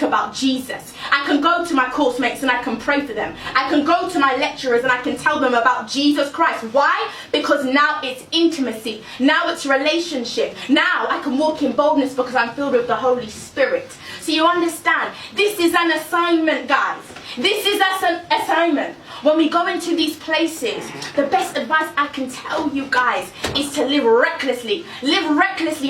about Jesus. I can go to my course mates and I can pray for them. I can go to my lecturers and I can tell them about Jesus Christ. Why? Because now it's intimacy. Now it's relationship. Now I can walk in boldness because I'm filled with the Holy Spirit. So you understand, this is an assignment, guys. This is an assignment. When we go into these places, the best advice I can tell you guys is to live recklessly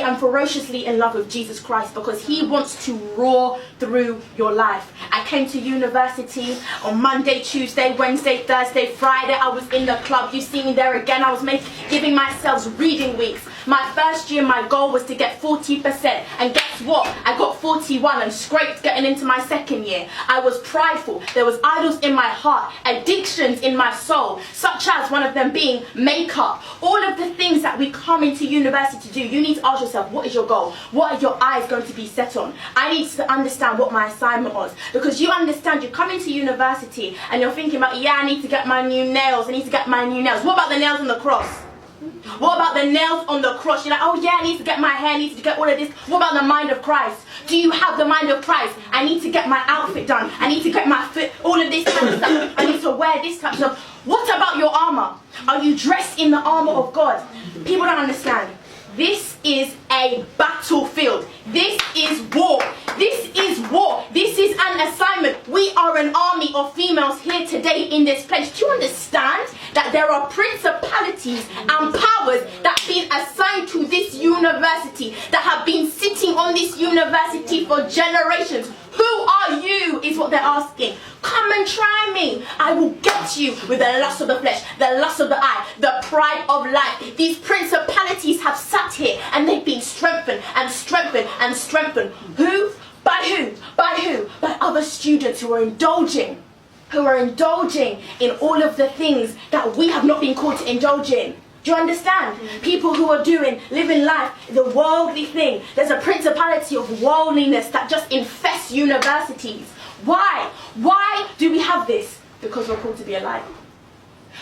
and ferociously in love with Jesus Christ, because he wants to roar through your life. I came to university on Monday, Tuesday, Wednesday, Thursday, Friday. I was in the club. You see me there again. I was giving myself reading weeks. My first year, my goal was to get 40%. And guess what? I got 41 and scraped getting into my second year. I was prideful. There was idols in my heart, addictions in my soul, such as one of them being makeup. All of the things that we come into university to do, you need to ask yourself, what is your goal? What are your eyes going to be set on? I need to understand what my assignment was. Because you understand, you come into university and you're thinking about, yeah, I need to get my new nails. I need to get my new nails. What about the nails on the cross? What about the nails on the cross? You're like, oh yeah, I need to get my hair, I need to get all of this. What about the mind of Christ? Do you have the mind of Christ? I need to get my outfit done. I need to get my fit, all of this kind of stuff. I need to wear this type of stuff. What about your armor? Are you dressed in the armor of God? People don't understand. This is a battlefield. This is war. This is war. This is an assignment. We are an army of females here today in this place. Do you understand that there are principalities and powers that have been assigned to this university, that have been sitting on this university for generations? Who are you is what they're asking. Come and try me. I will get you with the lust of the flesh, the lust of the eye, the pride of life. These principalities have sat here and they've been strengthened and strengthened and strengthened. Who? By who? By who? By other students who are indulging in all of the things that we have not been called to indulge in. Do you understand? People who are living life, the worldly thing. There's a principality of worldliness that just infests universities. Why? Why do we have this? Because we're called to be alive.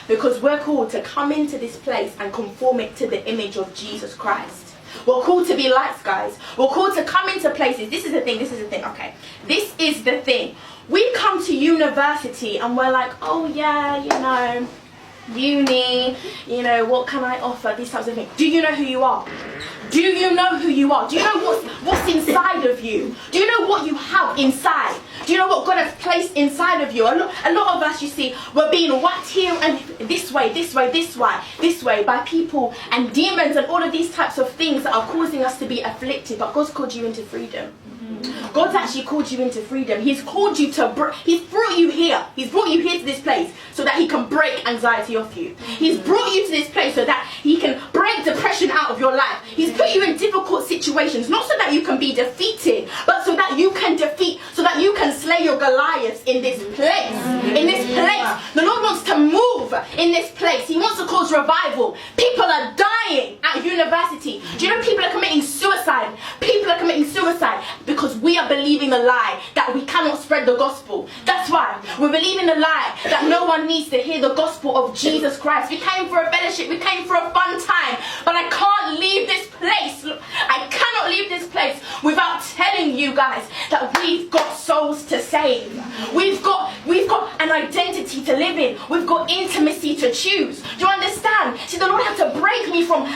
Because we're called to come into this place and conform it to the image of Jesus Christ. We're called to be lights, guys. We're called to come into places. This is the thing, okay. This is the thing. We come to university and we're like, oh yeah, uni, what can I offer? These types of things. Do you know who you are? Do you know who you are? Do you know what's inside of you? Do you know what you have inside? Do you know what God has placed inside of you? A lot of us, you see, we're being whacked here and this way by people and demons and all of these types of things that are causing us to be afflicted. But God's called you into freedom. God's actually called you into freedom. He's called you to, he's brought you here. He's brought you here to this place so that he can break anxiety off you. He's brought you to this place so that he can break depression out of your life. He's put you in difficult situations, not so that you can be defeated, but so that you can slay your Goliaths in this place. In this place. The Lord wants to move in this place. He wants to cause revival. People are dying at university. Do you know people are committing suicide? People are committing suicide because we are believing the lie that we cannot spread the gospel. That's why we're believing the lie that no one needs to hear the gospel of Jesus Christ. We came for a fellowship, we came for a fun time, but I can't leave this place. I cannot leave this place without telling you guys that we've got souls to save. We've got an identity to live in. We've got intimacy to choose. Do you understand? See, the Lord had to break me from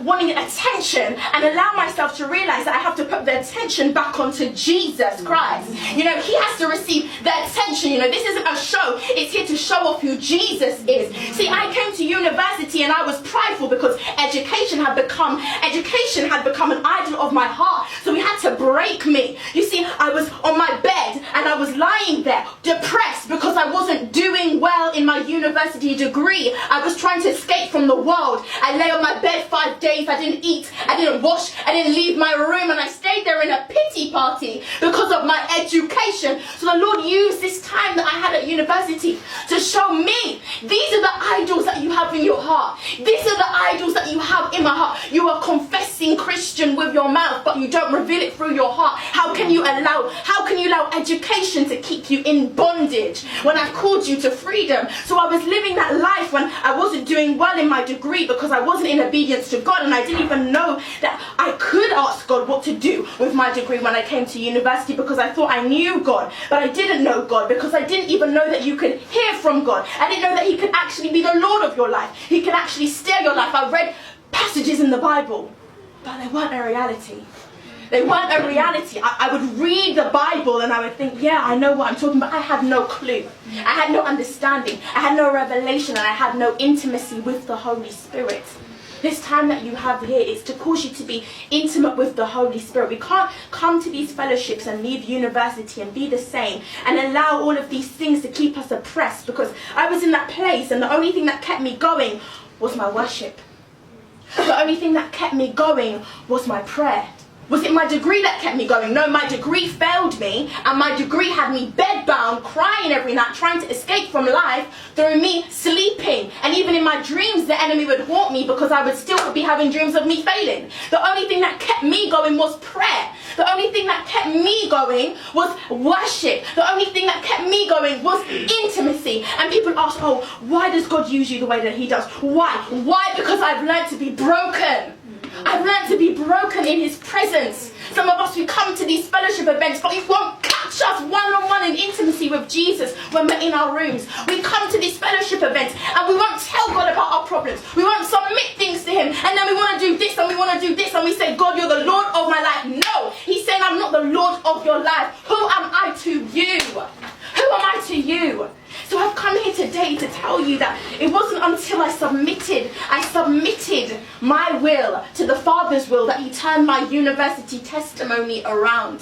wanting attention and allow myself to realize that I have to put the attention back onto Jesus Christ. He has to receive the attention. This isn't a show. It's here to show off who Jesus is. See, I came to university and I was prideful because education had become an idol of my heart. So he had to break me. You see, I was on my bed and I was lying there depressed because I wasn't doing well in my university degree. I was trying to escape from the world. I lay on my bed 5 days. I didn't eat. I didn't wash. I didn't leave my room, and I stayed there in a pity party because of my education. So the Lord used this time that I had at university to show me, these are the idols that you have in your heart. These are the idols that you have in my heart. You are confessing Christian with your mouth, but you don't reveal it through your heart. How can you can you allow education to keep you in bondage when I called you to freedom? So I was living that life when I wasn't doing well in my degree because I wasn't in obedience to God, and I didn't even know that I could ask God what to do with my degree when I came to university, because I thought I knew God, but I didn't know God, because I didn't even know that you could hear from God. I didn't know that he could actually be the Lord of your life. He could actually steer your life. I read passages in the Bible, but they weren't a reality. They weren't a reality. I would read the Bible and I would think, yeah, I know what I'm talking about. I had no clue. I had no understanding. I had no revelation, and I had no intimacy with the Holy Spirit. This time that you have here is to cause you to be intimate with the Holy Spirit. We can't come to these fellowships and leave university and be the same and allow all of these things to keep us oppressed, because I was in that place and the only thing that kept me going was my worship. The only thing that kept me going was my prayer. Was it my degree that kept me going? No, my degree failed me, and my degree had me bedbound, crying every night, trying to escape from life through me sleeping. And even in my dreams, the enemy would haunt me because I would still be having dreams of me failing. The only thing that kept me going was prayer. The only thing that kept me going was worship. The only thing that kept me going was intimacy. And people ask, oh, why does God use you the way that he does? Why? Why? Because I've learned to be broken. I've learned to be broken in his presence. Some of us, we come to these fellowship events, but you won't catch us one-on-one in intimacy with Jesus when we're in our rooms. We come to these fellowship events and we won't tell God about our problems. We won't submit things to him, and then we want to do this and we want to do this, and we say, God, you're the Lord of my life. No, he's saying, I'm not the Lord of your life. Who am I to you? Who am I to you? So I've come here today to tell you that it wasn't until I submitted my will to the Father's will that he turned my university testimony around.